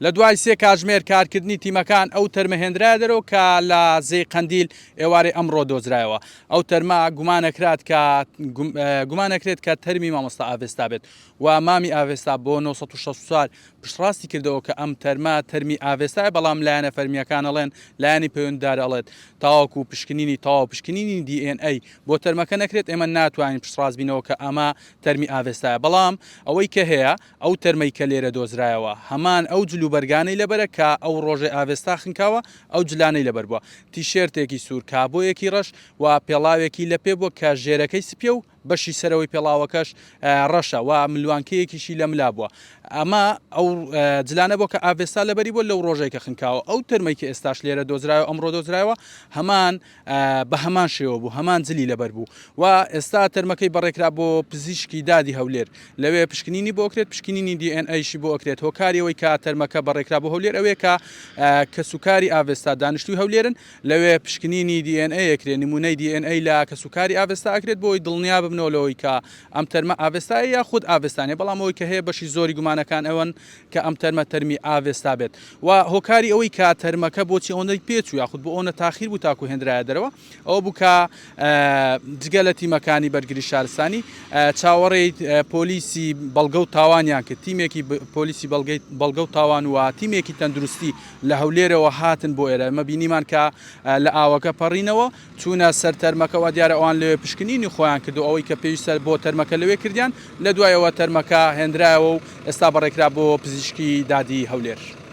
لە دوای سێ کاتژمێر کارکردنی تیمەکان ئەو تەرمە هێنرا دەرەوە کە لە زەی قەندیل ئێوارەی ئەمڕۆ دۆزرایەوە. ئەو تەرمە گومانەکرێت کە تەرمی مامۆستا ئاڤێستا بێت و مامی ئاڤێستا بۆ 960 سال پشتڕاستی کردەوە کە ئەم تەرمە تەرمی ئاڤێستای، بەڵام لایەنە فەرمیەکان ئەڵێن لایەنی پەیوەندیدار ئەڵێت تاواکو پشکنینی پشکنینی DNA بۆ تەرمەکە نەکرێت ئێمە ناتوانین پشتڕاست بینەوە کە ئەمە تەرمی ئاڤێستایە. بەڵام ئەوەی کە هەیە ئەو تەرمەی کە لێرە دۆزرایەوە هەمان ئەو جلوبەرگانەی لەبەرە کە ئەو ڕۆژێ ئاڤێستا خنکاوە ئەو جلانەی لەبەر بووە. تیشێرتێکی سوور کابۆیەکی ڕەش و پێڵاوێکی لە پێ بووە کە ژێرەکەی سپیە و بەشی سەرەوەی پێڵاوەکەش ڕەشە و ملوانکەیەکیشی لە ملا بووە. ئەمە ئەو جلانە بۆ کە ئاڤێستا لەبەری بۆ لەو ڕۆژێکە خنکاوە. ئەو تەرمەی کە ئێستاش لێرە دۆزرایەوە ئەمڕۆ دۆزرایەوە هەمان بە هەمان شێوە بوو، هەمان جلی لەبەر بوو و ئێستا تەرمەکەی بەڕێکرا بۆ پزیشکی دادی هەولێر. لەوێ پشکنینی بۆ ئەکرێت، پشکنینی DNA-شی بۆ ئەکرێت. هۆکاریەوەی کە تەرمەکە بەڕێکرا بۆ هەولێر ئەوەیە کە سوکاری ئاڤێستا دانیشتووی هەولێرن، لەوێ پشکنینی DNA ئەکرێت، نمونەی DNA لە کە سوکاری ئاڤێستا ئەکرێت بۆی دڵنیا ببنەوە لەوەی کە ئەم تەرمە ئاڤێستایە یا خود ئاڤێستانێ. بەڵام ئەوەی کە هەیە بەشی زۆری گومانەکان ئەوەن کە ئەم تەرمە تەرمی ئاڤێستا بێت و هۆکاری ئەوەی کە تەرمەکە بۆچی ئەوەندەی پێچوو یاخود بۆ ئەوەندە تاخیر بوو تاکو هێنرایە دەرەوە، ئەوە بوو کە جگە لە تیمەکانی بەرگری شارستانی چاوەڕێی پۆلیسی بەڵگە و تاوانیان کرد. تیمێکی پۆلیسی بەڵگە و تاوان و تیمێکی تەندروستی لە هەولێرەوە هاتن بۆ ئێرە. ئەمە بینیمان کە لە ئاوەکە پەڕینەوە چوونە سەر تەرمەکەەوە، دیارە ئەوان لەوێ پشکنینی خۆیان کرد و ئەوەی کە پێویستە بۆ تەرمەکە لەوێ کردیان، لە دوایەوە تەرمەکە هێنرایەوە و ئێستا بەڕێکرا بۆ پزیشکی دادی هەولێر.